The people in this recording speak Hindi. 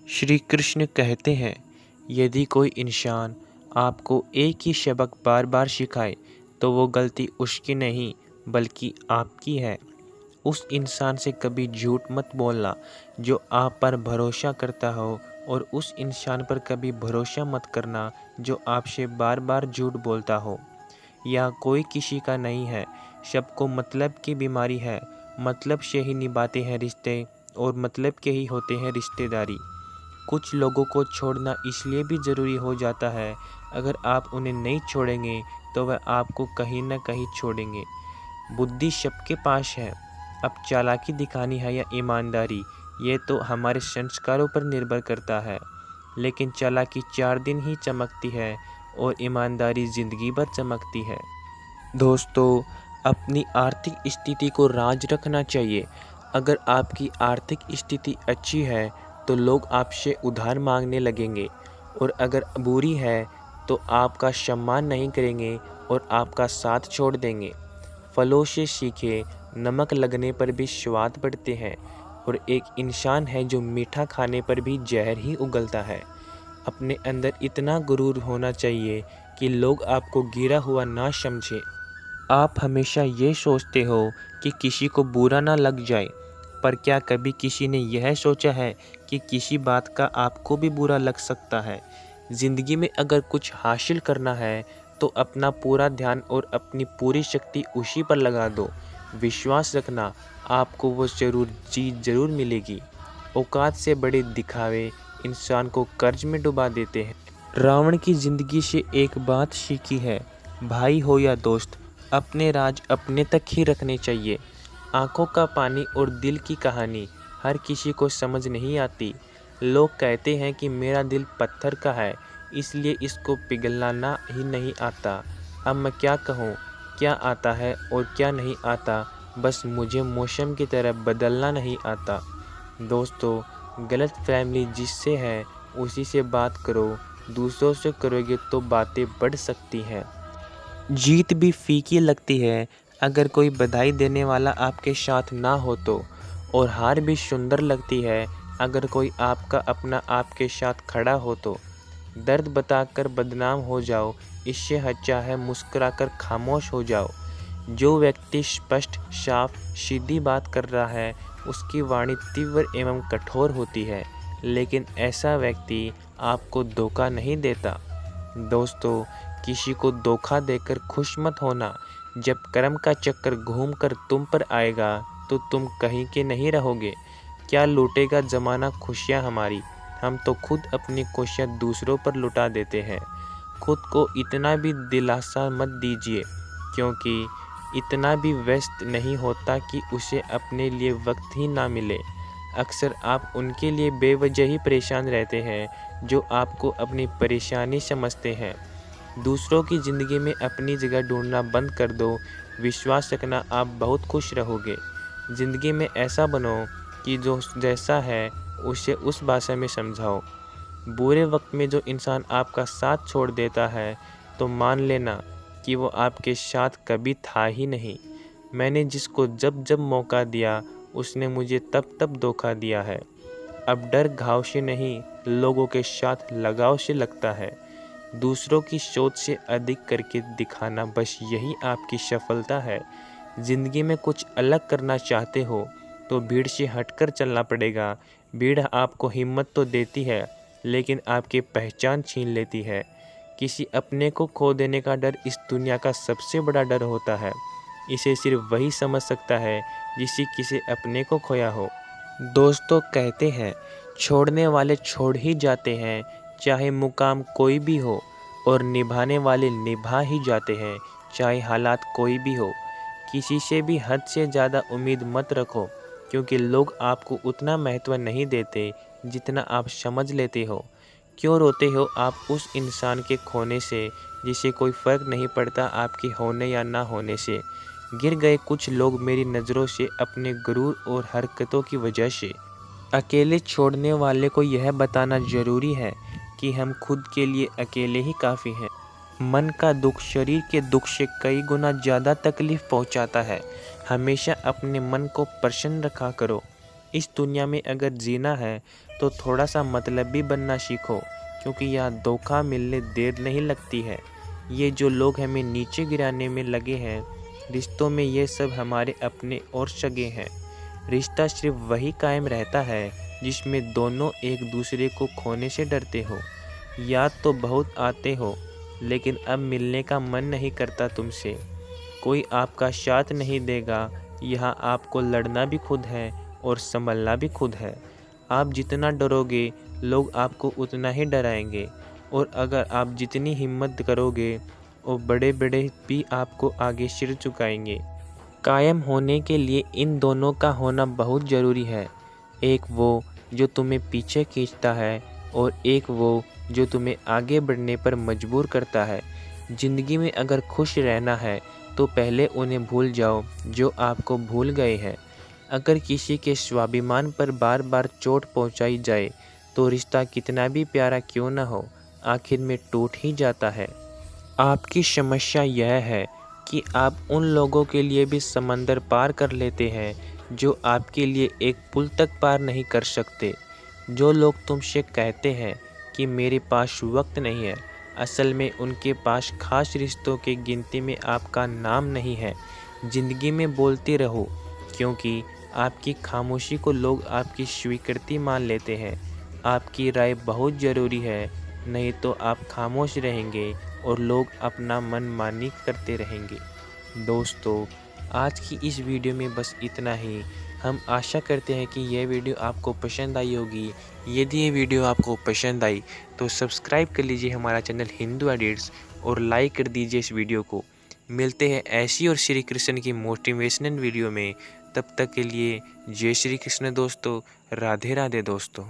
श्री कृष्ण कहते हैं, यदि कोई इंसान आपको एक ही सबक बार बार सिखाए तो वो गलती उसकी नहीं बल्कि आपकी है। उस इंसान से कभी झूठ मत बोलना जो आप पर भरोसा करता हो, और उस इंसान पर कभी भरोसा मत करना जो आपसे बार बार झूठ बोलता हो। या कोई किसी का नहीं है, सबको मतलब की बीमारी है। मतलब से ही निभाते हैं रिश्ते, और मतलब के ही होते हैं रिश्तेदारी। कुछ लोगों को छोड़ना इसलिए भी ज़रूरी हो जाता है, अगर आप उन्हें नहीं छोड़ेंगे तो वह आपको कहीं ना कहीं छोड़ेंगे। बुद्धि सबके पास है, अब चालाकी दिखानी है या ईमानदारी, ये तो हमारे संस्कारों पर निर्भर करता है। लेकिन चालाकी 4 दिन ही चमकती है और ईमानदारी ज़िंदगी भर चमकती है। दोस्तों, अपनी आर्थिक स्थिति को राज रखना चाहिए। अगर आपकी आर्थिक स्थिति अच्छी है तो लोग आपसे उधार मांगने लगेंगे, और अगर बुरी है तो आपका सम्मान नहीं करेंगे और आपका साथ छोड़ देंगे। फलों से सीखे, नमक लगने पर भी स्वाद बढ़ते हैं, और एक इंसान है जो मीठा खाने पर भी जहर ही उगलता है। अपने अंदर इतना गुरूर होना चाहिए कि लोग आपको गिरा हुआ ना समझें। आप हमेशा ये सोचते हो कि किसी को बुरा ना लग जाए, पर क्या कभी किसी ने यह सोचा है कि किसी बात का आपको भी बुरा लग सकता है। ज़िंदगी में अगर कुछ हासिल करना है तो अपना पूरा ध्यान और अपनी पूरी शक्ति उसी पर लगा दो। विश्वास रखना, आपको वो चीज़ ज़रूर मिलेगी। औकात से बड़े दिखावे इंसान को कर्ज में डुबा देते हैं। रावण की ज़िंदगी से एक बात सीखी है, भाई हो या दोस्त, अपने राज अपने तक ही रखने चाहिए। आंखों का पानी और दिल की कहानी हर किसी को समझ नहीं आती। लोग कहते हैं कि मेरा दिल पत्थर का है, इसलिए इसको पिघलाना ही नहीं आता। अब मैं क्या कहूँ, क्या आता है और क्या नहीं आता, बस मुझे मौसम की तरह बदलना नहीं आता। दोस्तों, गलत फहमी जिससे है उसी से बात करो, दूसरों से करोगे तो बातें बढ़ सकती हैं। जीत भी फीकी लगती है अगर कोई बधाई देने वाला आपके साथ ना हो तो, और हार भी सुंदर लगती है अगर कोई आपका अपना आपके साथ खड़ा हो तो। दर्द बताकर बदनाम हो जाओ, इससे अच्छा है मुस्कुराकर खामोश हो जाओ। जो व्यक्ति स्पष्ट, साफ, सीधी बात कर रहा है उसकी वाणी तीव्र एवं कठोर होती है, लेकिन ऐसा व्यक्ति आपको धोखा नहीं देता। दोस्तों, किसी को धोखा देकर खुश मत होना। जब कर्म का चक्कर घूमकर तुम पर आएगा तो तुम कहीं के नहीं रहोगे। क्या लूटेगा ज़माना खुशियाँ हमारी, हम तो खुद अपनी खुशियाँ दूसरों पर लुटा देते हैं। खुद को इतना भी दिलासा मत दीजिए, क्योंकि इतना भी व्यस्त नहीं होता कि उसे अपने लिए वक्त ही ना मिले। अक्सर आप उनके लिए बेवजह ही परेशान रहते हैं जो आपको अपनी परेशानी समझते हैं। दूसरों की ज़िंदगी में अपनी जगह ढूंढना बंद कर दो। विश्वास रखना, आप बहुत खुश रहोगे। ज़िंदगी में ऐसा बनो कि जो जैसा है उसे उस भाषा में समझाओ। बुरे वक्त में जो इंसान आपका साथ छोड़ देता है तो मान लेना कि वो आपके साथ कभी था ही नहीं। मैंने जिसको जब जब मौका दिया उसने मुझे तब तब धोखा दिया है। अब डर घाव से नहीं, लोगों के साथ लगाव से लगता है। दूसरों की सोच से अधिक करके दिखाना, बस यही आपकी सफलता है। ज़िंदगी में कुछ अलग करना चाहते हो तो भीड़ से हटकर चलना पड़ेगा। भीड़ आपको हिम्मत तो देती है, लेकिन आपकी पहचान छीन लेती है। किसी अपने को खो देने का डर इस दुनिया का सबसे बड़ा डर होता है। इसे सिर्फ वही समझ सकता है जिसे किसी अपने को खोया हो। दोस्तों कहते हैं, छोड़ने वाले छोड़ ही जाते हैं, चाहे मुकाम कोई भी हो, और निभाने वाले निभा ही जाते हैं, चाहे हालात कोई भी हो। किसी से भी हद से ज़्यादा उम्मीद मत रखो, क्योंकि लोग आपको उतना महत्व नहीं देते जितना आप समझ लेते हो। क्यों रोते हो आप उस इंसान के खोने से जिसे कोई फ़र्क नहीं पड़ता आपके होने या ना होने से। गिर गए कुछ लोग मेरी नज़रों से अपने गुरूर और हरकतों की वजह से। अकेले छोड़ने वाले को यह बताना ज़रूरी है कि हम खुद के लिए अकेले ही काफ़ी हैं। मन का दुख शरीर के दुख से कई गुना ज़्यादा तकलीफ़ पहुंचाता है। हमेशा अपने मन को प्रसन्न रखा करो। इस दुनिया में अगर जीना है तो तो थोड़ा सा मतलबी बनना सीखो, क्योंकि यहाँ धोखा मिलने देर नहीं लगती है। ये जो लोग हमें नीचे गिराने में लगे हैं रिश्तों में, ये सब हमारे अपने और सगे हैं। रिश्ता सिर्फ वही कायम रहता है जिसमें दोनों एक दूसरे को खोने से डरते हो। याद तो बहुत आते हो, लेकिन अब मिलने का मन नहीं करता तुमसे। कोई आपका साथ नहीं देगा, यहाँ आपको लड़ना भी खुद है और संभलना भी खुद है। आप जितना डरोगे लोग आपको उतना ही डराएंगे, और अगर आप जितनी हिम्मत करोगे वो बड़े बड़े भी आपको आगे सिर झुकाएंगे। कायम होने के लिए इन दोनों का होना बहुत ज़रूरी है। एक वो जो तुम्हें पीछे खींचता है और एक वो जो तुम्हें आगे बढ़ने पर मजबूर करता है। ज़िंदगी में अगर खुश रहना है तो पहले उन्हें भूल जाओ जो आपको भूल गए हैं। अगर किसी के स्वाभिमान पर बार बार चोट पहुंचाई जाए तो रिश्ता कितना भी प्यारा क्यों न हो, आखिर में टूट ही जाता है। आपकी समस्या यह है कि आप उन लोगों के लिए भी समंदर पार कर लेते हैं जो आपके लिए एक पुल तक पार नहीं कर सकते। जो लोग तुमसे कहते हैं कि मेरे पास वक्त नहीं है, असल में उनके पास खास रिश्तों की गिनती में आपका नाम नहीं है। ज़िंदगी में बोलते रहो, क्योंकि आपकी खामोशी को लोग आपकी स्वीकृति मान लेते हैं। आपकी राय बहुत ज़रूरी है, नहीं तो आप खामोश रहेंगे और लोग अपना मनमानी करते रहेंगे। दोस्तों, आज की इस वीडियो में बस इतना ही। हम आशा करते हैं कि यह वीडियो आपको पसंद आई होगी। यदि ये वीडियो आपको पसंद आई तो सब्सक्राइब कर लीजिए हमारा चैनल हिंदू एडिट्स और लाइक कर दीजिए इस वीडियो को। मिलते हैं ऐसी और श्री कृष्ण की मोटिवेशनल वीडियो में। तब तक के लिए जय श्री कृष्ण दोस्तों। राधे राधे दोस्तों।